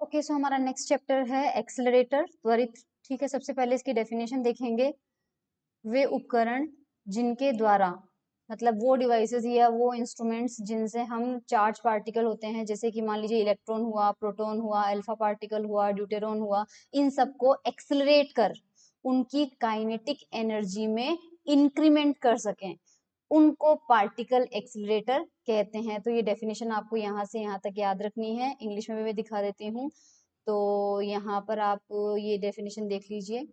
Okay, सो हमारा next chapter है accelerator, त्वरित। ठीक है, सबसे पहले इसकी डेफिनेशन देखेंगे। वे उपकरण जिनके द्वारा, मतलब वो डिवाइसेस या वो इंस्ट्रूमेंट्स जिनसे हम चार्ज पार्टिकल होते हैं, जैसे कि मान लीजिए इलेक्ट्रॉन हुआ, प्रोटॉन हुआ, अल्फा पार्टिकल हुआ, ड्यूटेरॉन हुआ, इन सबको एक्सेलरेट कर उनकी काइनेटिक एनर्जी में इंक्रीमेंट कर सकें, उनको पार्टिकल एक्सीलरेटर कहते हैं। तो ये डेफिनेशन आपको यहाँ से यहाँ तक याद रखनी है। इंग्लिश में भी मैं दिखा देती हूँ। तो यहाँ पर आप ये डेफिनेशन देख लीजिए।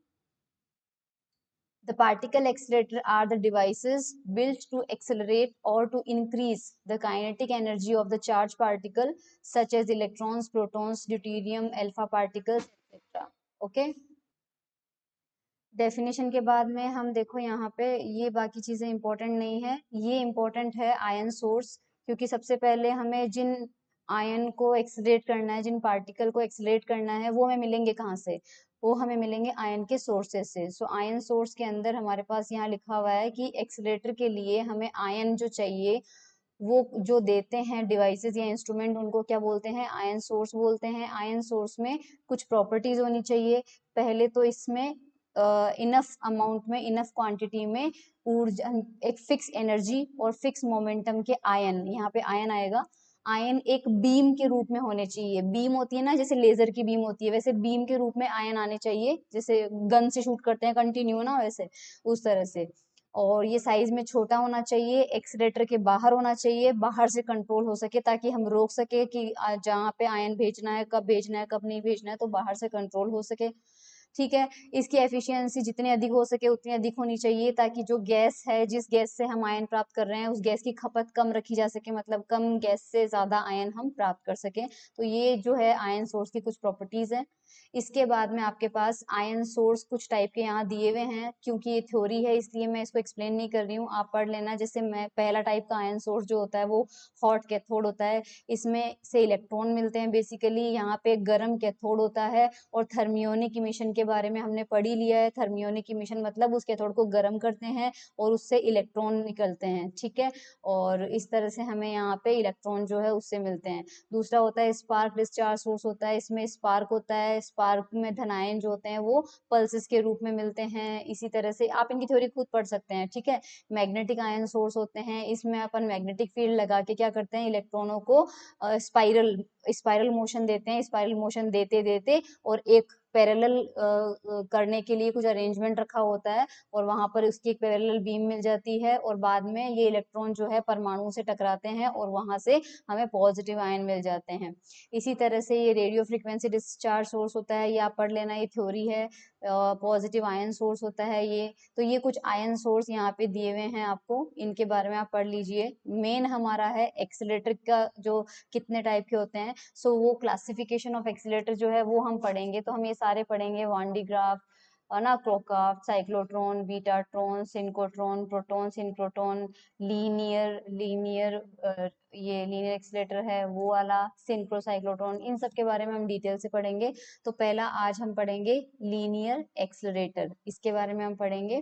The particle accelerator are the devices built to accelerate or to increase the kinetic energy of the charged particle, such as electrons, protons, deuterium, alpha particles, etc. Okay? Definition के बाद में हम देखो यहाँ पे ये बाकी चीजें इंपॉर्टेंट नहीं है, ये इंपॉर्टेंट है आयन सोर्स, क्योंकि सबसे पहले हमें जिन आयन को एक्सीलरेट करना है, जिन पार्टिकल को एक्सीलरेट करना है, वो हमें मिलेंगे कहाँ से? वो हमें मिलेंगे आयन के सोर्सेस से। सो आयन सोर्स के अंदर हमारे पास यहाँ लिखा हुआ है कि एक्सीलरेटर के लिए हमें आयन जो चाहिए, वो जो देते हैं डिवाइसेस या इंस्ट्रूमेंट, उनको क्या बोलते हैं? आयन सोर्स बोलते हैं। आयन सोर्स में कुछ प्रॉपर्टीज होनी चाहिए। पहले तो इसमें इनफ अमाउंट में, इनफ क्वांटिटी में ऊर्जा, एक फिक्स एनर्जी और फिक्स मोमेंटम के आयन, यहाँ पे आयन आएगा। आयन एक बीम के रूप में होने चाहिए। बीम होती है ना, जैसे लेजर की बीम होती है, वैसे बीम के रूप में आयन आने चाहिए, जैसे गन से शूट करते हैं कंटिन्यू ना, वैसे उस तरह से। और ये साइज में छोटा होना चाहिए, एक्सीलरेटर के बाहर होना चाहिए, बाहर से कंट्रोल हो सके, ताकि हम रोक सके कि जहाँ पे आयन भेजना है, कब भेजना है, कब नहीं भेजना है, तो बाहर से कंट्रोल हो सके। ठीक है, इसकी एफिशिएंसी जितनी अधिक हो सके उतनी अधिक होनी चाहिए, ताकि जो गैस है, जिस गैस से हम आयन प्राप्त कर रहे हैं, उस गैस की खपत कम रखी जा सके, मतलब कम गैस से ज्यादा आयन हम प्राप्त कर सकें। तो ये जो है आयन सोर्स की कुछ प्रॉपर्टीज है। इसके बाद में आपके पास आयन सोर्स कुछ टाइप के यहाँ दिए हुए हैं, क्योंकि ये थ्योरी है इसलिए मैं इसको एक्सप्लेन नहीं कर रही हूँ, आप पढ़ लेना। जैसे मैं पहला टाइप का आयन सोर्स जो होता है वो हॉट कैथोड होता है, इसमें से इलेक्ट्रॉन मिलते हैं बेसिकली। यहाँ पे गर्म कैथोड होता है, और थर्मियोनिक इमिशन के बारे में हमने पढ़ ही लिया है। थर्मियोनिक इमिशन मतलब उस कैथोड को गर्म करते हैं और उससे इलेक्ट्रॉन निकलते हैं। ठीक है, और इस तरह से हमें यहाँ पे इलेक्ट्रॉन जो है उससे मिलते हैं। दूसरा होता है स्पार्क डिस्चार्ज सोर्स होता है, इसमें स्पार्क होता है, स्पार्क में धनायन जो होते हैं वो पल्सेस के रूप में मिलते हैं। इसी तरह से आप इनकी थ्योरी खुद पढ़ सकते हैं। ठीक है, मैग्नेटिक आयन सोर्स होते हैं, इसमें अपन मैग्नेटिक फील्ड लगा के क्या करते हैं, इलेक्ट्रॉनों को स्पाइरल स्पाइरल मोशन देते हैं। स्पाइरल मोशन देते देते और एक पैरेलल करने के लिए कुछ अरेंजमेंट रखा होता है, और वहां पर उसकी एक पैरेलल बीम मिल जाती है, और बाद में ये इलेक्ट्रॉन जो है परमाणु से टकराते हैं, और वहां से हमें पॉजिटिव आयन मिल जाते हैं। इसी तरह से ये रेडियो फ्रिक्वेंसी डिस्चार्ज सोर्स होता है, ये आप पढ़ लेना, ये थ्योरी है। पॉजिटिव आयन सोर्स होता है ये। तो ये कुछ आयन सोर्स यहाँ पे दिए हुए हैं आपको, इनके बारे में आप पढ़ लीजिए। मेन हमारा है एक्सीलरेटर का जो कितने टाइप के होते हैं। सो वो क्लासिफिकेशन ऑफ एक्सीलरेटर जो है वो हम पढ़ेंगे, तो हम ये सारे पढ़ेंगे। वान डी ग्राफ, ना Cockcroft, cyclotron, betatron, synchrotron, proton, synchrotron, linear linear ये लीनियर एक्सीलरेटर है वो वाला, सिंक्रोसाइक्लोट्रॉन, इन सब के बारे में हम डिटेल से पढ़ेंगे। तो पहला आज हम पढ़ेंगे लीनियर एक्सीलरेटर, इसके बारे में हम पढ़ेंगे।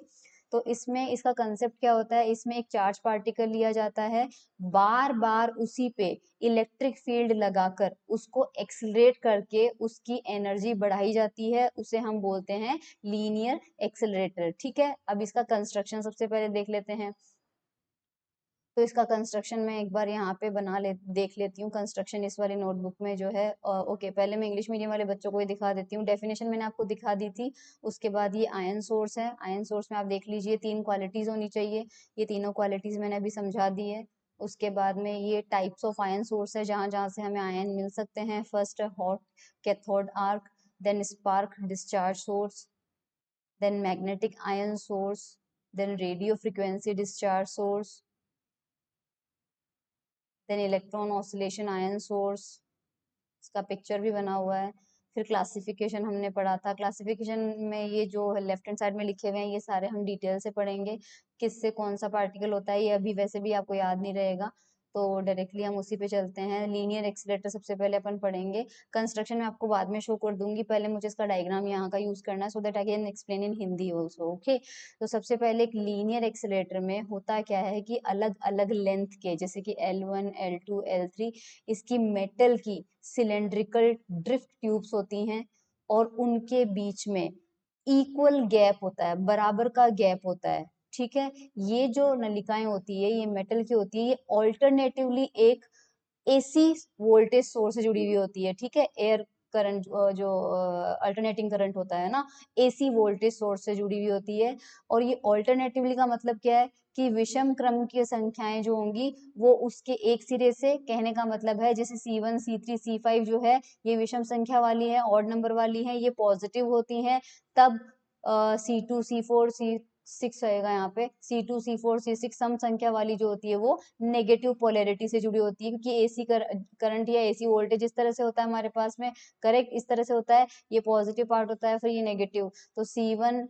तो इसमें इसका कंसेप्ट क्या होता है, इसमें एक चार्ज पार्टिकल लिया जाता है, बार बार उसी पे इलेक्ट्रिक फील्ड लगाकर उसको एक्सीलरेट करके उसकी एनर्जी बढ़ाई जाती है, उसे हम बोलते हैं लीनियर एक्सीलरेटर। ठीक है, अब इसका कंस्ट्रक्शन सबसे पहले देख लेते हैं। तो इसका कंस्ट्रक्शन मैं एक बार यहाँ पे देख लेती हूँ कंस्ट्रक्शन इस वाली नोटबुक में जो है। ओके, पहले मैं इंग्लिश मीडियम वाले बच्चों को ही दिखा देती हूँ। डेफिनेशन मैंने आपको दिखा दी थी। उसके बाद ये आयन सोर्स है। आयन सोर्स में आप देख लीजिए 3 क्वालिटीज होनी चाहिए, ये तीनों क्वालिटीज मैंने अभी समझा दी है। उसके बाद में ये टाइप्स ऑफ आयन सोर्स है, जहां जहां से हमें आयन मिल सकते हैं। First hot cathode arc, then spark discharge source, then magnetic ion source, then radio frequency discharge source, then electron oscillation ion source, इसका पिक्चर भी बना हुआ है। फिर क्लासिफिकेशन हमने पढ़ा था। क्लासिफिकेशन में ये जो लेफ्ट हैंड साइड में लिखे हुए हैं ये सारे हम डिटेल से पढ़ेंगे, किससे कौन सा पार्टिकल होता है, ये अभी वैसे भी आपको याद नहीं रहेगा। तो डायरेक्टली हम उसी पे चलते हैं। लीनियर एक्सीलरेटर सबसे पहले अपन पढ़ेंगे, कंस्ट्रक्शन में आपको बाद में शो कर दूंगी, पहले मुझे इसका डायग्राम यहाँ का यूज करना है, so that I can explain in Hindi also. Okay, तो सबसे पहले एक लीनियर एक्सीलरेटर में होता क्या है कि अलग अलग लेंथ के, जैसे कि L1 L2 L3, इसकी मेटल की सिलेंड्रिकल ड्रिफ्ट ट्यूब्स होती हैं और उनके बीच में इक्वल गैप होता है, बराबर का गैप होता है। ठीक है, ये जो नलिकाएं होती है ये मेटल की होती है, ये ऑल्टरनेटिवली एक एसी वोल्टेज सोर्स से जुड़ी हुई होती है। ठीक है, एयर करंट जो अल्टरनेटिंग करंट होता है ना, एसी वोल्टेज सोर्स से जुड़ी हुई होती है। और ये ऑल्टरनेटिवली का मतलब क्या है कि विषम क्रम की संख्याएं जो होंगी वो उसके एक सिरे से, कहने का मतलब है जैसे C1 C3 C5 जो है ये विषम संख्या वाली है, ऑड नंबर वाली है, ये पॉजिटिव होती है। तब C2 C4 C6 आएगा यहाँ पे, C2 C4 C6 सम संख्या वाली जो होती है वो नेगेटिव पोलैरिटी से जुड़ी होती है, क्योंकि एसी करंट या एसी वोल्टेज इस तरह से होता है हमारे पास में, करेक्ट, इस तरह से होता है, ये पॉजिटिव पार्ट होता है, फिर ये नेगेटिव। तो C1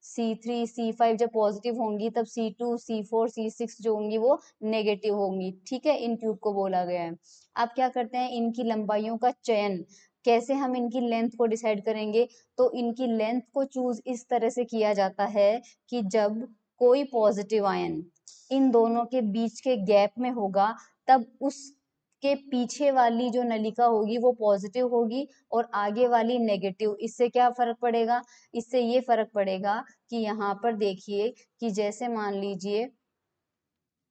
C3 C5 जब पॉजिटिव होंगी तब C2 C4 C6 जो होंगी वो नेगेटिव होंगी। ठीक है, इन ट्यूब को बोला गया है। अब क्या करते हैं, इनकी लंबाइयों का चयन, कैसे हम इनकी लेंथ को डिसाइड करेंगे, तो इनकी लेंथ को चूज इस तरह से किया जाता है कि जब कोई पॉजिटिव आयन इन दोनों के बीच के गैप में होगा तब उसके पीछे वाली जो नलिका होगी वो पॉजिटिव होगी और आगे वाली नेगेटिव। इससे क्या फर्क पड़ेगा, इससे ये फर्क पड़ेगा कि यहाँ पर देखिए कि जैसे मान लीजिए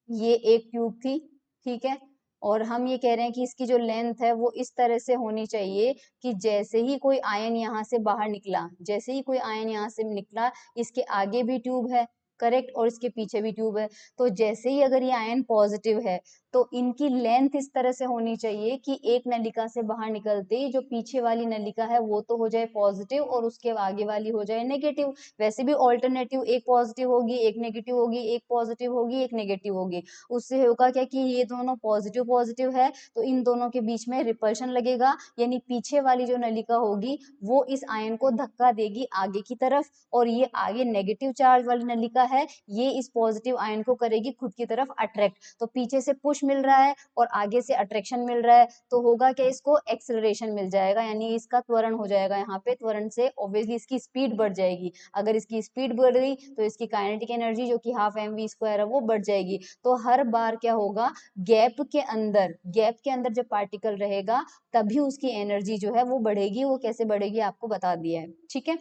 ये एक ट्यूब थी, ठीक है, और हम ये कह रहे हैं कि इसकी जो लेंथ है वो इस तरह से होनी चाहिए कि जैसे ही कोई आयन यहाँ से बाहर निकला, जैसे ही कोई आयन यहाँ से निकला, इसके आगे भी ट्यूब है, करेक्ट, और इसके पीछे भी ट्यूब है। तो जैसे ही अगर ये आयन पॉजिटिव है तो इनकी लेंथ इस तरह से होनी चाहिए कि एक नलिका से बाहर निकलते ही जो पीछे वाली नलिका है वो तो हो जाए पॉजिटिव और उसके आगे वाली हो जाए नेगेटिव। वैसे भी ऑल्टरनेटिव, एक पॉजिटिव होगी एक नेगेटिव होगी, एक पॉजिटिव होगी एक नेगेटिव होगी। उससे होगा क्या कि ये दोनों पॉजिटिव पॉजिटिव है तो इन दोनों के बीच में रिपल्शन लगेगा, यानी पीछे वाली जो नलिका होगी वो इस आयन को धक्का देगी आगे की तरफ, और ये आगे नेगेटिव चार्ज वाली नलिका है ये इस पॉजिटिव आयन को करेगी खुद की तरफ अट्रैक्ट। तो पीछे से पुश मिल रहा है और आगे से अट्रैक्शन मिल रहा है, तो होगा क्या, इसको एक्सेलरेशन मिल जाएगा, यानी इसका त्वरण हो जाएगा। यहाँ पे त्वरण से ऑब्वियसली इसकी स्पीड बढ़ जाएगी, अगर इसकी स्पीड बढ़ गई तो इसकी काइनेटिक एनर्जी जो कि हाफ mv² है वो बढ़ जाएगी। तो हर बार क्या होगा, गैप के अंदर जब पार्टिकल रहेगा तभी उसकी एनर्जी जो है वो बढ़ेगी। वो कैसे बढ़ेगी आपको बता दिया है, ठीक है।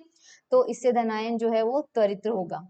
तो इससे धनायन जो है वो त्वरित होगा।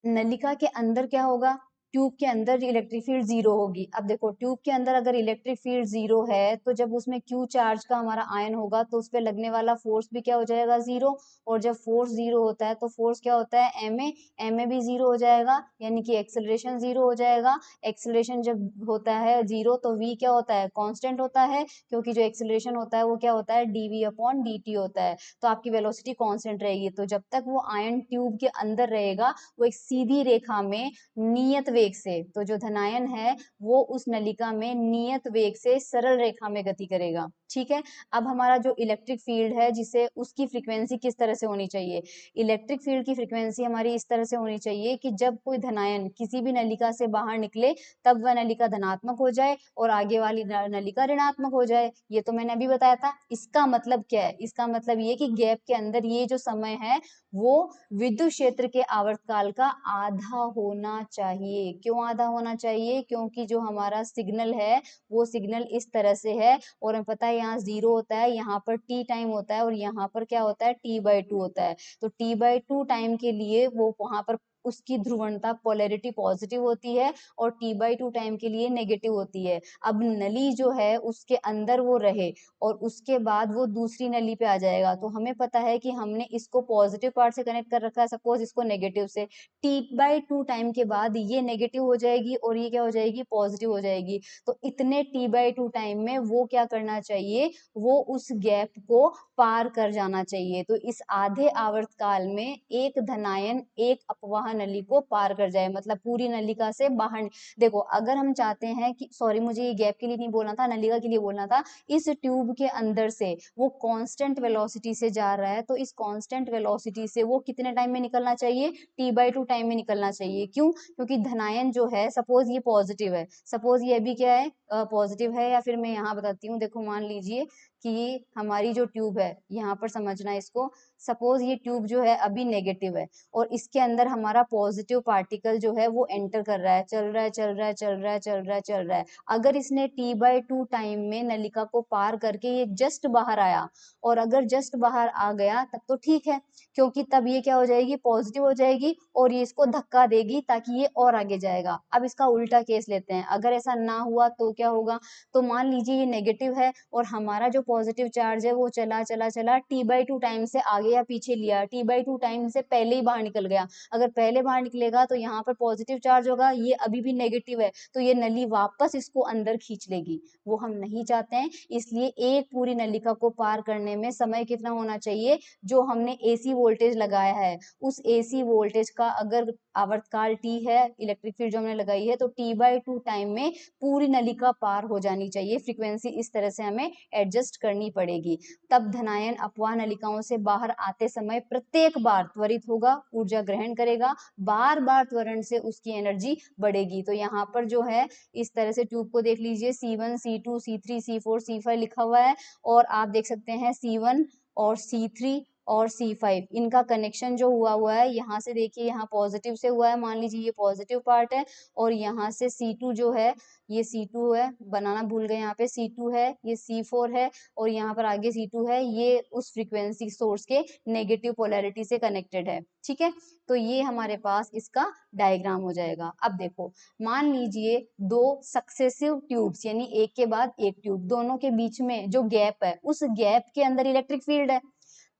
नलिका के अंदर क्या होगा, ट्यूब के अंदर इलेक्ट्रिक फील्ड जीरो होगी। अब देखो ट्यूब के अंदर अगर इलेक्ट्रिक फील्ड जीरो है तो जब उसमें क्यू चार्ज का हमारा आयन होगा तो उस पर लगने वाला फोर्स भी क्या हो जाएगा, जीरो। और जब फोर्स जीरो होता है तो फोर्स क्या होता है, एम ए भी जीरो हो जाएगा, यानी कि एक्सेलरेशन जीरो हो जाएगा। एक्सेलरेशन जब होता है जीरो तो v क्या होता है, कांस्टेंट होता है, क्योंकि जो एक्सेलरेशन होता है वो क्या होता है, dv/dt होता है। तो आपकी वेलोसिटी कांस्टेंट रहेगी। तो जब तक वो आयन ट्यूब के अंदर रहेगा वो एक सीधी रेखा में नियत वेग से, तो जो धनायन है वो उस नलिका में नियत वेग से सरल रेखा में गति करेगा। ठीक है, अब हमारा जो इलेक्ट्रिक फील्ड है जिसे, उसकी फ्रीक्वेंसी किस तरह से होनी चाहिए, इलेक्ट्रिक फील्ड की फ्रीक्वेंसी हमारी इस तरह से होनी चाहिए कि जब कोई धनायन किसी भी नलिका से बाहर निकले तब वह नलिका धनात्मक हो जाए और आगे वाली नलिका ऋणात्मक हो जाए। ये तो मैंने अभी बताया था। इसका मतलब क्या है, इसका मतलब ये कि गैप के अंदर ये जो समय है वो विद्युत क्षेत्र के आवर्तकाल का आधा होना चाहिए। क्यों आधा होना चाहिए, क्योंकि जो हमारा सिग्नल है वो सिग्नल इस तरह से है, और हमें पता है यहाँ जीरो होता है, यहाँ पर टी टाइम होता है और यहाँ पर क्या होता है, t/2 होता है। तो t/2 टाइम के लिए वो वहां पर उसकी ध्रुवणता पोलैरिटी पॉजिटिव होती है और t/2 टाइम के लिए नेगेटिव होती है। अब नली जो है उसके अंदर वो रहे और उसके बाद वो दूसरी नली पे आ जाएगा, तो हमें पता है कि हमने इसको पॉजिटिव पार्ट से कनेक्ट कर रखा है, सपोज इसको नेगेटिव से, t/2 टाइम के बाद ये नेगेटिव हो जाएगी और ये क्या हो जाएगी, पॉजिटिव हो जाएगी। तो इतने t/2 टाइम में वो क्या करना चाहिए, वो उस गैप को पार कर जाना चाहिए। तो इस आधे आवर्तकाल में एक धनायन एक अपवाहन नली को पार कर जाए, मतलब पूरी नलिका से बाहर। देखो अगर हम चाहते हैं कि, सॉरी मुझे ये गैप के लिए नहीं बोलना था, नलिका के लिए बोलना था, इस ट्यूब के अंदर से वो कांस्टेंट वेलोसिटी से जा रहा है, तो इस कांस्टेंट वेलोसिटी से वो कितने टाइम में निकलना चाहिए, t/2 टाइम में निकलना चाहिए। क्यों? क्योंकि धनायन जो है, सपोज ये पॉजिटिव है, सपोज ये अभी क्या है, पॉजिटिव है, या फिर मैं यहाँ बताती हूँ। देखो मान लीजिए कि हमारी जो ट्यूब है, यहाँ पर समझना है इसको, सपोज ये ट्यूब जो है अभी नेगेटिव है और इसके अंदर हमारा पॉजिटिव पार्टिकल जो है वो एंटर कर रहा है, चल रहा है चल रहा है चल रहा है चल रहा है चल रहा है। अगर इसने t/2 टाइम में नलिका को पार करके ये जस्ट बाहर आया, और अगर जस्ट बाहर आ गया तब तो ठीक है, क्योंकि तब ये क्या हो जाएगी, पॉजिटिव हो जाएगी और ये इसको धक्का देगी ताकि ये और आगे जाएगा। अब इसका उल्टा केस लेते हैं, अगर ऐसा ना हुआ तो क्या होगा, तो मान लीजिए ये नेगेटिव है और हमारा जो पॉजिटिव चार्ज है वो चला चला चला t/2 टाइम से आगे या पीछे लिया, t/2 टाइम से पहले ही बाहर निकल गया। अगर पहले बाहर निकलेगा तो यहाँ पर पॉजिटिव चार्ज होगा, ये अभी भी नेगेटिव है, तो ये नली वापस इसको अंदर खींच लेगी, वो हम नहीं चाहते हैं। इसलिए एक पूरी नलिका को पार करने में समय कितना होना चाहिए, जो हमने AC वोल्टेज लगाया है उस AC वोल्टेज का अगर आवर्तकाल t है, इलेक्ट्रिक फील्ड जो हमने लगाई है, तो t/2 टाइम में पूरी नलिका पार हो जानी चाहिए। फ्रीक्वेंसी इस तरह से हमें एडजस्ट करनी पड़ेगी, तब धनायन अपवाह नलिकाओं से बाहर आते समय प्रत्येक बार त्वरित होगा, ऊर्जा ग्रहण करेगा, बार बार त्वरण से उसकी एनर्जी बढ़ेगी। तो यहाँ पर जो है इस तरह से ट्यूब को देख लीजिए, C1 C2 C3 C4 C5 लिखा हुआ है, और आप देख सकते हैं C1 और C3 और C5 इनका कनेक्शन जो हुआ है, यहाँ से देखिए, यहाँ पॉजिटिव से हुआ है, मान लीजिए ये पॉजिटिव पार्ट है, और यहाँ से C2 जो है, ये C2 है, बनाना भूल गए, यहाँ पे C2 है, ये C4 है, और यहाँ पर आगे C2 है, ये उस फ्रीक्वेंसी सोर्स के नेगेटिव पोलैरिटी से कनेक्टेड है। ठीक है, तो ये हमारे पास इसका डायग्राम हो जाएगा। अब देखो, मान लीजिए दो सक्सेसिव ट्यूब्स, यानी एक के बाद एक ट्यूब, दोनों के बीच में जो गैप है, उस गैप के अंदर इलेक्ट्रिक फील्ड है।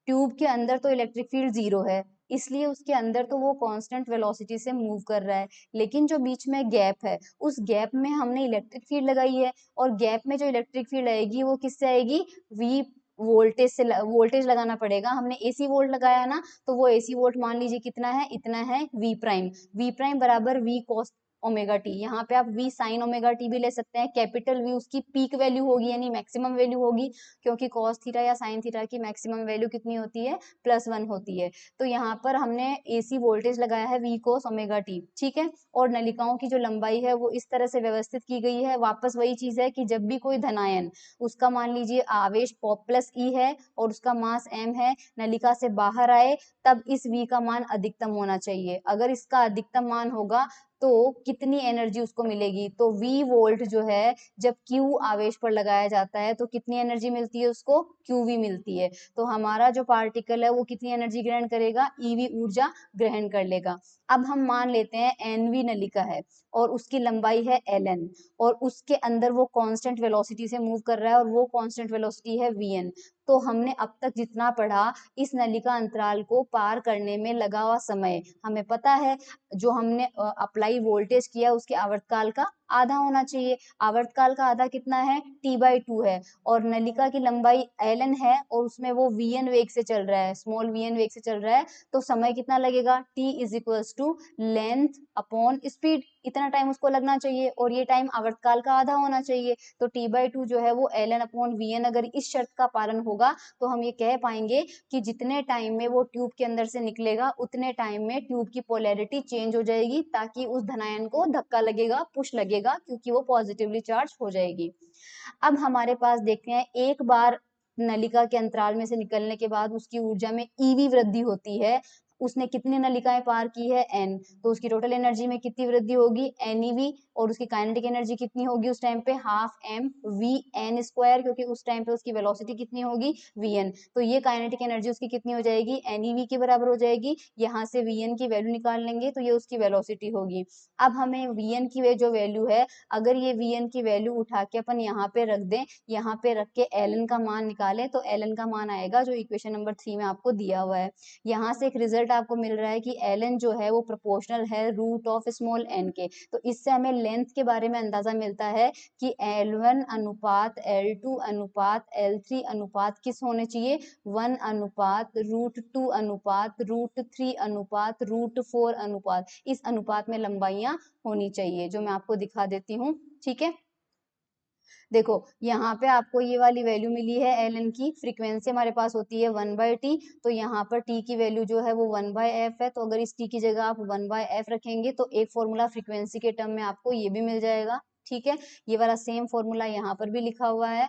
ट्यूब के अंदर तो इलेक्ट्रिक फील्ड 0 है, इसलिए उसके अंदर तो वो कांस्टेंट वेलोसिटी से मूव कर रहा है, लेकिन जो बीच में गैप है, उस गैप में हमने इलेक्ट्रिक फील्ड लगाई है, और गैप में जो इलेक्ट्रिक फील्ड आएगी वो किससे आएगी, V वोल्टेज से, वोल्टेज लगाना पड़ेगा। हमने AC वोल्ट लगाया ना, तो वो AC वोल्ट मान लीजिए कितना है, इतना है V प्राइम बराबर V cos ओमेगा टी। यहाँ पे आप V साइन ओमेगा टी भी ले सकते हैं। कैपिटल V उसकी पीक वैल्यू होगी, यानी मैक्सिमम वैल्यू होगी, क्योंकि कॉस थीटा या साइन थीटा की मैक्सिमम वैल्यू कितनी होती है, +1 होती है। तो यहाँ पर हमने AC वोल्टेज लगाया है V cos ओमेगा टी, ठीक है। और नलिकाओं की जो लंबाई है वो इस तरह से व्यवस्थित की गई है। वापस वही चीज है कि जब भी कोई धनायन, उसका मान लीजिए आवेश प्लस E है और उसका मास m है, नलिका से बाहर आए, तब इस V का मान अधिकतम होना चाहिए। अगर इसका अधिकतम मान होगा तो कितनी एनर्जी उसको मिलेगी, तो V वोल्ट जो है, जब Q आवेश पर लगाया जाता है तो कितनी एनर्जी मिलती है उसको, QV मिलती है। तो हमारा जो पार्टिकल है वो कितनी एनर्जी ग्रहण करेगा, EV ऊर्जा ग्रहण कर लेगा। अब हम मान लेते हैं NV नलिका है और उसकी लंबाई है LN, और उसके अंदर वो कांस्टेंट वेलोसिटी से मूव कर रहा है, और वो कांस्टेंट वेलोसिटी है VN। तो हमने अब तक जितना पढ़ा, इस नलिका अंतराल को पार करने में लगा हुआ समय हमें पता है, जो हमने अप्लाई वोल्टेज किया उसके आवर्तकाल का आधा होना चाहिए। आवर्तकाल का आधा कितना है, t/2 है, और नलिका की लंबाई ln है और उसमें वो vn वेग से चल रहा है, स्मॉल vn वेग से चल रहा है, तो समय कितना लगेगा, t is equals to length upon speed, इतना टाइम उसको लगना चाहिए, और ये टाइम आवर्तकाल का आधा होना चाहिए। तो t/2 जो है वो ln अपॉन vn, अगर इस शर्त का पालन होगा तो हम ये कह पाएंगे कि जितने टाइम में वो ट्यूब के अंदर से निकलेगा, उतने टाइम में ट्यूब की पोलैरिटी चेंज हो जाएगी, ताकि उस धनायन को धक्का लगेगा, पुश लगेगा, क्योंकि वो पॉजिटिवली चार्ज हो जाएगी। अब हमारे पास देखते हैं, एक बार नलिका के अंतराल में से निकलने के बाद उसकी ऊर्जा में EV वृद्धि होती है। उसने कितनी नलिकाएं पार की है, N, तो उसकी टोटल एनर्जी में कितनी वृद्धि होगी, NeV, और उसकी काइनेटिक एनर्जी कितनी होगी उस टाइम पे, ½mVn², क्योंकि उस टाइम पे उसकी वेलोसिटी कितनी होगी, Vn। तो ये काइनेटिक एनर्जी उसकी कितनी हो जाएगी, NeV के बराबर हो जाएगी। यहाँ से Vn की वैल्यू निकाल लेंगे तो ये उसकी वेलोसिटी होगी। अब हमें Vn की जो वैल्यू है, अगर ये Vn की वैल्यू उठा के अपन यहाँ पे रख दें, यहाँ पे रख के ln का मान निकालें, तो ln का मान आएगा जो इक्वेशन नंबर 3 में आपको दिया हुआ है। यहाँ से एक रिजल्ट रिजल्ट आपको मिल रहा है कि ln जो है वो प्रोपोर्शनल है रूट ऑफ स्मॉल n के। तो इससे हमें लेंथ के बारे में अंदाजा मिलता है कि L1 अनुपात L2 अनुपात L3 अनुपात किस होने चाहिए, 1 अनुपात √2 अनुपात √3 अनुपात √4 अनुपात, इस अनुपात में लंबाइयां होनी चाहिए, जो मैं आपको दिखा देती हूँ। ठीक है, देखो यहाँ पे आपको ये वाली वैल्यू मिली है ln की, फ्रीक्वेंसी हमारे पास होती है 1/t, तो यहाँ पर t की वैल्यू जो है वो 1/f है, तो अगर इस t की जगह आप 1/f रखेंगे तो एक फॉर्मूला फ्रीक्वेंसी के टर्म में आपको ये भी मिल जाएगा। ठीक है, ये वाला सेम फॉर्मूला यहाँ पर भी लिखा हुआ है,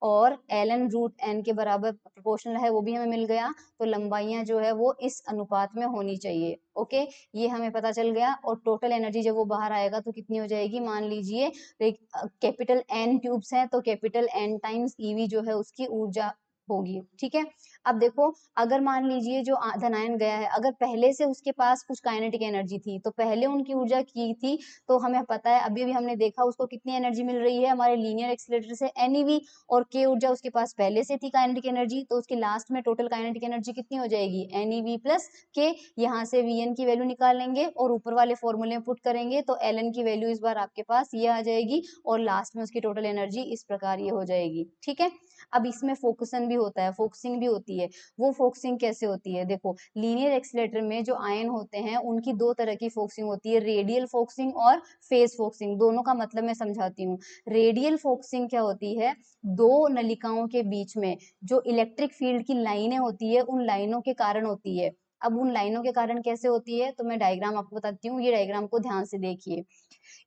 और ln √n के बराबर प्रोपोर्शनल है, वो भी हमें मिल गया। तो लंबाइयां जो है वो इस अनुपात में होनी चाहिए। ओके, ये हमें पता चल गया। और टोटल एनर्जी जब वो बाहर आएगा तो कितनी हो जाएगी, मान लीजिए कैपिटल N ट्यूब्स हैं, तो कैपिटल N टाइम्स EV जो है उसकी ऊर्जा होगी। ठीक है, अब देखो अगर मान लीजिए जो धनायन गया है, अगर पहले से उसके पास कुछ काइनेटिक एनर्जी थी, तो पहले उनकी ऊर्जा की थी, तो हमें पता है अभी भी हमने देखा उसको कितनी एनर्जी मिल रही है हमारे लीनियर एक्सीलरेटर से, NeV, और k ऊर्जा उसके पास पहले से थी काइनेटिक एनर्जी, तो उसके लास्ट में टोटल काइनेटिक एनर्जी कितनी हो जाएगी, NeV प्लस k। यहाँ से Vn की वैल्यू निकालेंगे और ऊपर वाले फॉर्मूले में पुट करेंगे, तो Ln की वैल्यू इस बार आपके पास ये आ जाएगी, और लास्ट में उसकी टोटल एनर्जी इस प्रकार ये हो जाएगी। ठीक है, अब इसमें फोकसन भी होता है, फोकसिंग भी होती है। वो फोकसिंग कैसे होती है, देखो लीनियर एक्सीलरेटर में जो आयन होते हैं उनकी दो तरह की फोकसिंग होती है, रेडियल फोकसिंग और फेज फोकसिंग। दोनों का मतलब मैं समझाती हूँ। रेडियल फोकसिंग क्या होती है, दो नलिकाओं के बीच में जो इलेक्ट्रिक फील्ड की लाइनें होती है उन लाइनों के कारण होती है। अब उन लाइनों के कारण कैसे होती है, तो मैं डायग्राम आपको बताती हूँ, ये डायग्राम को ध्यान से देखिए।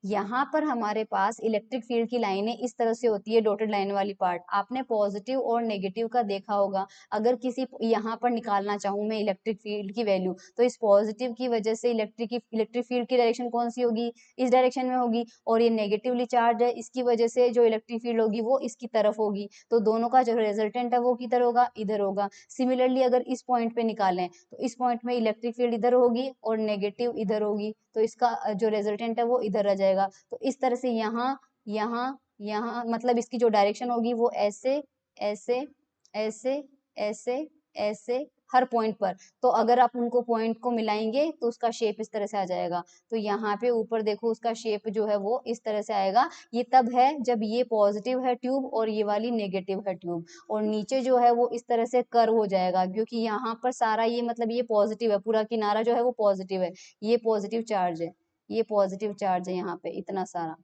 यहाँ पर हमारे पास इलेक्ट्रिक फील्ड की लाइनें इस तरह से होती है, डॉटेड लाइन वाली पार्ट। आपने पॉजिटिव और नेगेटिव का देखा होगा। अगर किसी यहाँ पर निकालना चाहूँ मैं इलेक्ट्रिक फील्ड की वैल्यू, तो इस पॉजिटिव की वजह से इलेक्ट्रिक फील्ड की डायरेक्शन कौन सी होगी, इस डायरेक्शन में होगी, और ये नेगेटिवली चार्ज है, इसकी वजह से जो इलेक्ट्रिक फील्ड होगी वो इसकी तरफ होगी। तो दोनों का जो रिजल्टेंट है वो किधर होगा, इधर होगा। सिमिलरली अगर इस पॉइंट पे निकालें तो इस पॉइंट में इलेक्ट्रिक फील्ड इधर होगी और नेगेटिव इधर होगी, तो इसका जो रिजल्टेंट है वो इधर आ जाएगा। तो इस तरह से यहाँ यहाँ यहाँ मतलब इसकी जो डायरेक्शन होगी वो ऐसे ऐसे ऐसे ऐसे ऐसे हर पॉइंट पर। तो अगर आप उनको पॉइंट को मिलाएंगे तो उसका शेप इस तरह से आ जाएगा। तो यहाँ पे ऊपर देखो उसका शेप जो है वो इस तरह से आएगा। ये तब है जब ये पॉजिटिव है ट्यूब और ये वाली नेगेटिव है ट्यूब, और नीचे जो है वो इस तरह से कर्व हो जाएगा, क्योंकि यहाँ पर सारा ये मतलब ये पॉजिटिव है, पूरा किनारा जो है वो पॉजिटिव है, ये पॉजिटिव चार्ज है, ये पॉजिटिव चार्ज है यहाँ पे इतना सारा।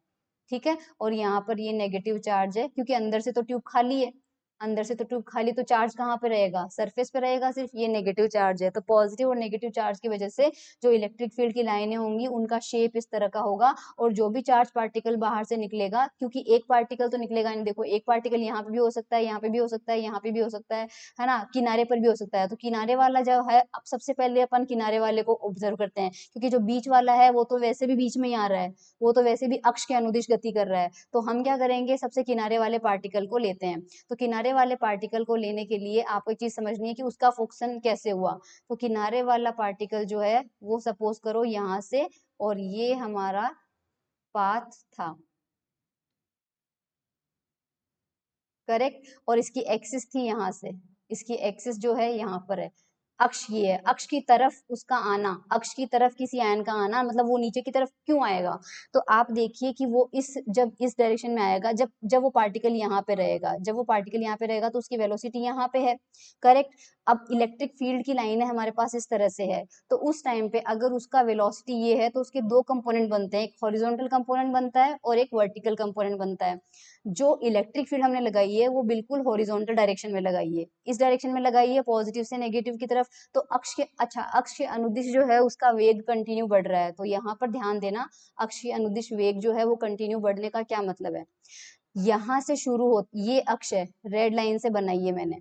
ठीक है, और यहाँ पर ये नेगेटिव चार्ज है, क्योंकि अंदर से तो ट्यूब खाली है, अंदर से तो ट्यूब खाली, तो चार्ज कहाँ पे रहेगा, सरफेस पे रहेगा, सिर्फ ये नेगेटिव चार्ज है। तो पॉजिटिव और नेगेटिव चार्ज की वजह से जो इलेक्ट्रिक फील्ड की लाइनें होंगी उनका शेप इस तरह का होगा, और जो भी चार्ज पार्टिकल बाहर से निकलेगा, क्योंकि एक पार्टिकल तो निकलेगा नहीं, देखो एक पार्टिकल यहाँ पे भी हो सकता है, यहाँ पे भी हो सकता है, यहाँ पे भी हो सकता है ना, किनारे पर भी हो सकता है। तो किनारे वाला जो है, अब सबसे पहले अपन किनारे वाले को ऑब्जर्व करते हैं, क्योंकि जो बीच वाला है वो तो वैसे भी बीच में ही आ रहा है, वो तो वैसे भी अक्ष के अनुदिश गति कर रहा है। तो हम क्या करेंगे, सबसे किनारे वाले पार्टिकल को लेते हैं। तो किनारे वाले पार्टिकल को लेने के लिए आपको एक चीज समझनी है कि उसका फोकसन कैसे हुआ। तो किनारे वाला पार्टिकल जो है वो सपोज करो यहाँ से, और ये हमारा पाथ था, करेक्ट, और इसकी एक्सिस थी यहाँ से, इसकी एक्सिस जो है यहाँ पर है, अक्ष ये है, अक्ष की तरफ उसका आना, अक्ष की तरफ किसी आयन का आना, मतलब वो नीचे की तरफ क्यों आएगा, तो आप देखिए कि वो जब इस डायरेक्शन में आएगा, जब जब वो पार्टिकल यहाँ पे रहेगा, जब वो पार्टिकल यहाँ पे रहेगा तो उसकी वेलोसिटी यहाँ पे है, करेक्ट। अब इलेक्ट्रिक फील्ड की लाइन है हमारे पास इस तरह से है, तो उस टाइम पे अगर उसका वेलोसिटी ये है तो उसके दो कंपोनेंट बनते हैं, एक हॉरिजॉन्टल कंपोनेंट बनता है और एक वर्टिकल कंपोनेंट बनता है। जो इलेक्ट्रिक फील्ड हमने लगाई है वो बिल्कुल हॉरिजॉन्टल डायरेक्शन में लगाई है, इस डायरेक्शन में लगाई है, पॉजिटिव से नेगेटिव की तरफ। तो अक्ष के अनुदिश जो है उसका वेग कंटिन्यू बढ़ रहा है। तो यहाँ पर ध्यान देना, अक्ष के अनुदिश वेग जो है वो कंटिन्यू बढ़ने का क्या मतलब है, यहाँ से शुरू हो, ये अक्ष है, रेड लाइन से बनाई है मैंने,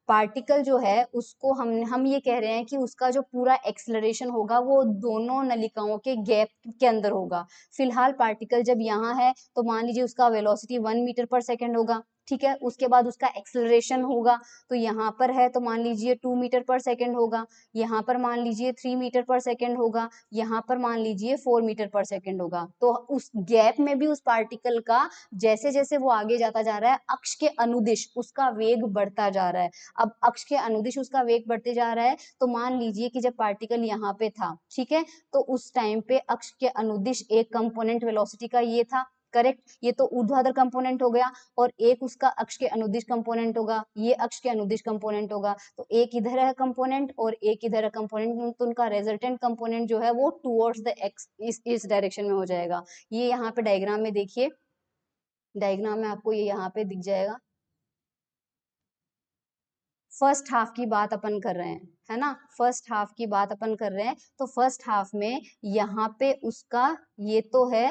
पार्टिकल जो है उसको हम ये कह रहे हैं कि उसका जो पूरा एक्सेलरेशन होगा वो दोनों नलिकाओं के गैप के अंदर होगा। फिलहाल पार्टिकल जब यहाँ है तो मान लीजिए उसका वेलोसिटी 1 मीटर पर सेकेंड होगा, ठीक है। उसके बाद उसका एक्सेलरेशन होगा, तो यहाँ पर है तो मान लीजिए 2 मीटर पर सेकेंड होगा, यहाँ पर मान लीजिए 3 मीटर पर सेकेंड होगा, यहाँ पर मान लीजिए 4 मीटर पर सेकेंड होगा। तो उस गैप में भी उस पार्टिकल का जैसे जैसे वो आगे जाता जा रहा है, अक्ष के अनुदिश उसका वेग बढ़ता जा रहा है। अब अक्ष के अनुदिश उसका वेग बढ़ते जा रहा है, तो मान लीजिए कि जब पार्टिकल यहाँ पे था, ठीक है, तो उस टाइम पे अक्ष के अनुदिश एक कंपोनेंट वेलोसिटी का ये था, करेक्ट, ये तो ऊर्ध्वाधर कंपोनेंट हो गया, और एक उसका अक्ष के अनुदिश कंपोनेंट होगा, ये अक्ष के अनुदिश कंपोनेंट होगा। तो एक इधर है कंपोनेंट और एक इधर है कंपोनेंट, तो उनका रिजल्टेंट कंपोनेंट जो है वो टुवर्ड्स द एक्स इस डायरेक्शन में हो जाएगा। ये यहाँ पे डायग्राम में देखिए, डायग्राम में आपको ये यहाँ पे दिख जाएगा। फर्स्ट हाफ की बात अपन कर रहे हैं, है ना, फर्स्ट हाफ की बात अपन कर रहे हैं। तो फर्स्ट हाफ में यहाँ पे उसका ये तो है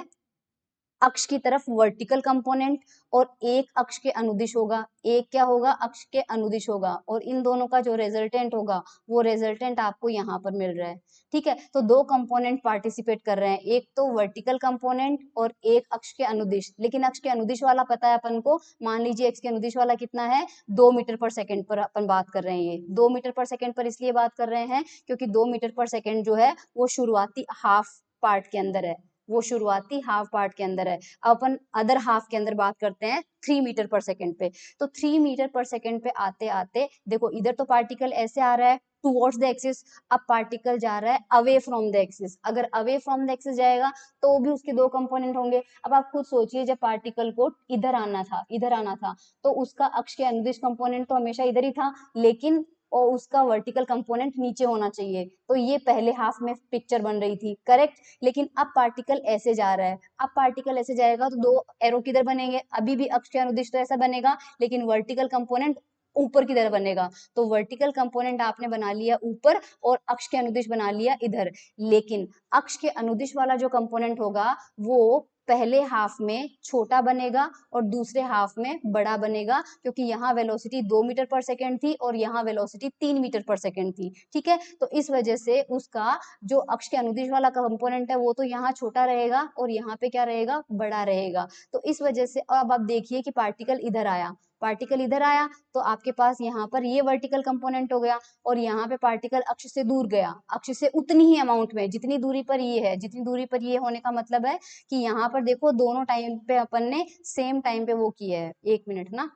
अक्ष की तरफ वर्टिकल कंपोनेंट, और एक अक्ष के अनुदिश होगा, एक क्या होगा, अक्ष के अनुदिश होगा, और इन दोनों का जो रिजल्टेंट होगा वो रिजल्टेंट आपको यहाँ पर मिल रहा है। ठीक है, तो दो कंपोनेंट पार्टिसिपेट कर रहे हैं, एक तो वर्टिकल कंपोनेंट और एक अक्ष के अनुदिश। लेकिन अक्ष के अनुदिश वाला पता है अपन को, मान लीजिए अक्ष के अनुदिश वाला कितना है, 2 मीटर पर सेकेंड पर अपन बात कर रहे हैं। ये 2 मीटर पर सेकेंड पर इसलिए बात कर रहे हैं क्योंकि 2 मीटर पर सेकेंड जो है वो शुरुआती हाफ पार्ट के अंदर है, वो शुरुआती हाफ पार्ट के अंदर है। अब अपन अदर हाफ के अंदर बात करते हैं 3 मीटर पर सेकेंड पे। तो 3 मीटर पर सेकेंड पे आते आते देखो इधर तो पार्टिकल ऐसे आ रहा है टुवर्ड्स द एक्सिस, अब पार्टिकल जा रहा है अवे फ्रॉम द एक्सिस। अगर अवे फ्रॉम द एक्सिस जाएगा तो भी उसके दो कंपोनेंट होंगे। अब आप खुद सोचिए, जब पार्टिकल को इधर आना था, इधर आना था, तो उसका अक्ष के अनुदिश कंपोनेंट तो हमेशा इधर ही था, लेकिन और उसका वर्टिकल कंपोनेंट नीचे होना चाहिए। तो ये पहले हाफ में पिक्चर बन रही थी, करेक्ट। लेकिन अब पार्टिकल ऐसे जा रहा है, अब पार्टिकल ऐसे जाएगा तो दो एरो किधर बनेंगे, अभी भी अक्ष के अनुदिश तो ऐसा बनेगा, लेकिन वर्टिकल कंपोनेंट ऊपर की तरफ बनेगा। तो वर्टिकल कंपोनेंट आपने बना लिया ऊपर और अक्ष के अनुदिश बना लिया इधर। लेकिन अक्ष के अनुदिश वाला जो कंपोनेंट होगा वो पहले हाफ में छोटा बनेगा और दूसरे हाफ में बड़ा बनेगा, क्योंकि यहाँ वेलोसिटी 2 मीटर पर सेकेंड थी और यहाँ वेलोसिटी 3 मीटर पर सेकेंड थी। ठीक है, तो इस वजह से उसका जो अक्ष के अनुदिश वाला कंपोनेंट है वो तो यहाँ छोटा रहेगा और यहाँ पे क्या रहेगा, बड़ा रहेगा। तो इस वजह से अब आप देखिए कि पार्टिकल इधर आया, पार्टिकल इधर आया तो आपके पास यहाँ पर ये वर्टिकल कंपोनेंट हो गया, और यहाँ पे पार्टिकल अक्ष से दूर गया, अक्ष से उतनी ही अमाउंट में जितनी दूरी पर ये है, जितनी दूरी पर ये होने का मतलब है कि यहाँ पर देखो दोनों टाइम पे अपन ने सेम टाइम पे वो किया है। एक मिनट ना,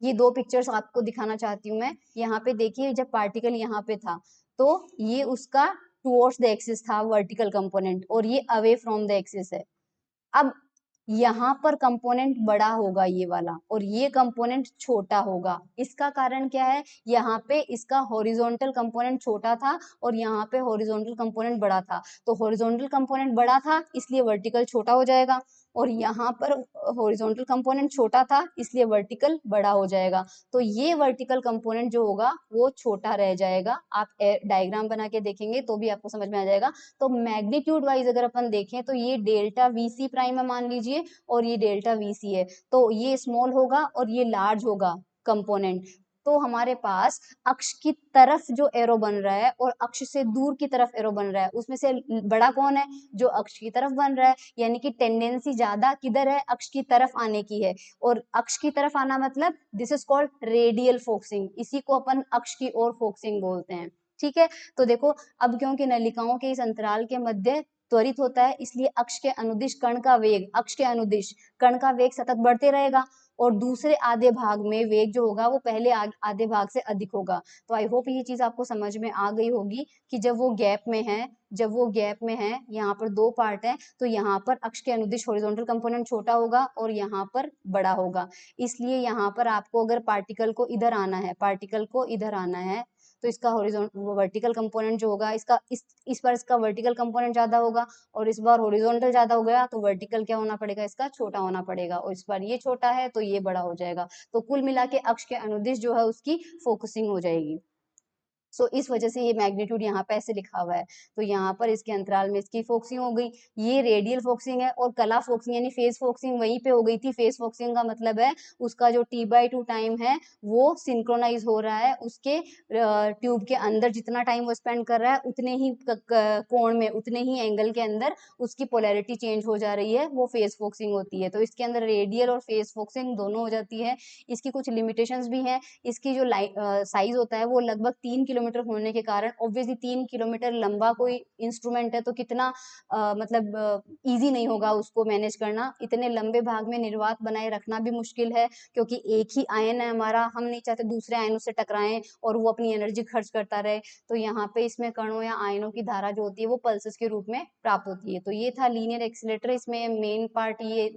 ये दो पिक्चर्स आपको दिखाना चाहती हूँ मैं। यहाँ पे देखिए, जब पार्टिकल यहाँ पे था तो ये उसका टुवर्ड्स द एक्सिस था वर्टिकल कंपोनेंट, और ये अवे फ्रॉम द एक्सिस है। अब यहाँ पर कंपोनेंट बड़ा होगा ये वाला, और ये कंपोनेंट छोटा होगा। इसका कारण क्या है, यहाँ पे इसका हॉरिजॉन्टल कंपोनेंट छोटा था और यहाँ पे हॉरिजॉन्टल कंपोनेंट बड़ा था। तो हॉरिजॉन्टल कंपोनेंट बड़ा था इसलिए वर्टिकल छोटा हो जाएगा, और यहाँ पर हॉरिजॉन्टल कंपोनेंट छोटा था इसलिए वर्टिकल बड़ा हो जाएगा। तो ये वर्टिकल कंपोनेंट जो होगा वो छोटा रह जाएगा। आप डायग्राम बना के देखेंगे तो भी आपको समझ में आ जाएगा। तो मैग्नीट्यूड वाइज अगर अपन देखें तो ये डेल्टा वीसी प्राइम है मान लीजिए, और ये डेल्टा वीसी है, तो ये स्मॉल होगा और ये लार्ज होगा कंपोनेंट। तो हमारे पास अक्ष की तरफ जो एरो बन रहा है और अक्ष से दूर की तरफ एरो बन रहा है, उसमें से बड़ा कौन है, जो अक्ष की तरफ बन रहा है। यानी कि टेंडेंसी ज्यादा किधर है, अक्ष की तरफ आने की है, और अक्ष की तरफ आना मतलब this is called radial focusing, इसी को अपन अक्ष की ओर फोकसिंग बोलते हैं। ठीक है, तो देखो अब क्योंकि नलिकाओं के इस अंतराल के मध्य त्वरित होता है, इसलिए अक्ष के अनुदिश कण का वेग, अक्ष के अनुदिश कण का वेग सतत बढ़ते रहेगा, और दूसरे आधे भाग में वेग जो होगा वो पहले आधे भाग से अधिक होगा। तो आई होप ये चीज आपको समझ में आ गई होगी कि जब वो गैप में है, जब वो गैप में है, यहाँ पर दो पार्ट है, तो यहाँ पर अक्ष के अनुदिश हॉरिजॉन्टल कंपोनेंट छोटा होगा और यहाँ पर बड़ा होगा। इसलिए यहाँ पर आपको अगर पार्टिकल को इधर आना है, पार्टिकल को इधर आना है, तो इसका वर्टिकल कंपोनेंट जो होगा, इसका इस बार इसका वर्टिकल कंपोनेंट ज्यादा होगा, और इस बार हॉरिजॉन्टल ज्यादा हो गया, तो वर्टिकल क्या होना पड़ेगा, इसका छोटा होना पड़ेगा, और इस बार ये छोटा है तो ये बड़ा हो जाएगा। तो कुल मिला के अक्ष के अनुदिश जो है उसकी फोकसिंग हो जाएगी। सो इस वजह से ये मैग्नीट्यूड यहाँ पे ऐसे लिखा हुआ है। तो यहाँ पर इसके अंतराल में इसकी फोकसिंग हो गई, ये रेडियल फोकसिंग है, और कला फोकसिंग यानी फेस फोकसिंग वहीं पे हो गई थी। फेस फोकसिंग का मतलब है उसका जो t/2 टाइम है वो सिंक्रोनाइज हो रहा है, उसके ट्यूब के अंदर जितना टाइम वो स्पेंड कर रहा है उतने ही कोण में, उतने ही एंगल के अंदर उसकी पोलैरिटी चेंज हो जा रही है, वो फेस फोकसिंग होती है। तो इसके अंदर रेडियल और फेस फोकसिंग दोनों हो जाती है। इसकी कुछ लिमिटेशंस भी हैं। इसकी जो साइज होता है वो लगभग 3 किलोमीटर होने के कारण, ऑब्वियसली 3 किलोमीटर लंबा कोई इंस्ट्रूमेंट है तो कितना मतलब इजी नहीं होगा उसको मैनेज करना। इतने लंबे भाग में निर्वात बनाए रखना भी मुश्किल है, क्योंकि एक ही आयन है हमारा, हम नहीं चाहते दूसरे आयनों से टकराएं और वो अपनी एनर्जी खर्च करता रहे। तो यहाँ पे इसमें कणों या आयनों की धारा जो होती है वो पल्सेस के रूप में प्राप्त होती है। तो ये था लीनियर एक्सीलरेटर। इसमें मेन पार्ट ये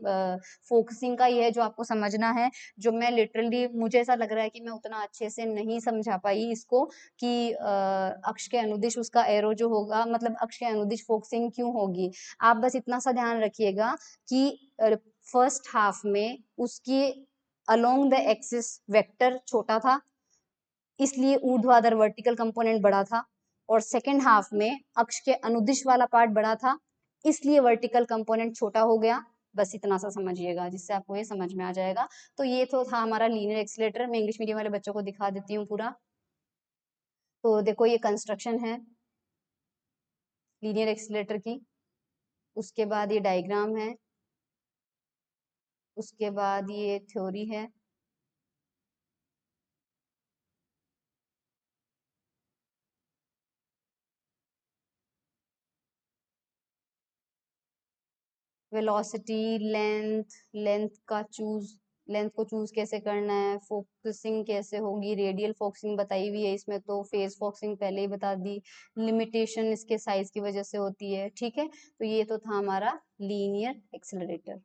फोकसिंग का ही है जो आपको समझना है, जो मैं लिटरली मुझे ऐसा लग रहा है कि मैं उतना अच्छे से नहीं समझा पाई इसको, कि अक्ष के अनुदिश उसका एरो जो होगा, मतलब अक्ष के अनुदिश फोकसिंग क्यों होगी। आप बस इतना सा ध्यान रखिएगा कि फर्स्ट हाफ में उसकी अलोंग द एक्सिस वेक्टर छोटा था, इसलिए ऊर्ध्वाधर वर्टिकल कंपोनेंट बड़ा था, और सेकेंड हाफ में अक्ष के अनुदिश वाला पार्ट बड़ा था, इसलिए वर्टिकल कंपोनेंट छोटा हो गया। बस इतना सा समझिएगा जिससे आपको ये समझ में आ जाएगा। तो ये तो था हमारा लीनियर एक्सीलरेटर। मैं इंग्लिश मीडियम वाले बच्चों को दिखा देती हूँ पूरा। तो देखो ये कंस्ट्रक्शन है लीनियर एक्सीलरेटर की, उसके बाद ये डायग्राम है, उसके बाद ये थ्योरी है, वेलोसिटी, लेंथ को चूज कैसे करना है, फोकसिंग कैसे होगी, रेडियल फोकसिंग बताई हुई है इसमें, तो फेज फोकसिंग पहले ही बता दी, लिमिटेशन इसके साइज की वजह से होती है। ठीक है, तो ये तो था हमारा लीनियर एक्सेलरेटर।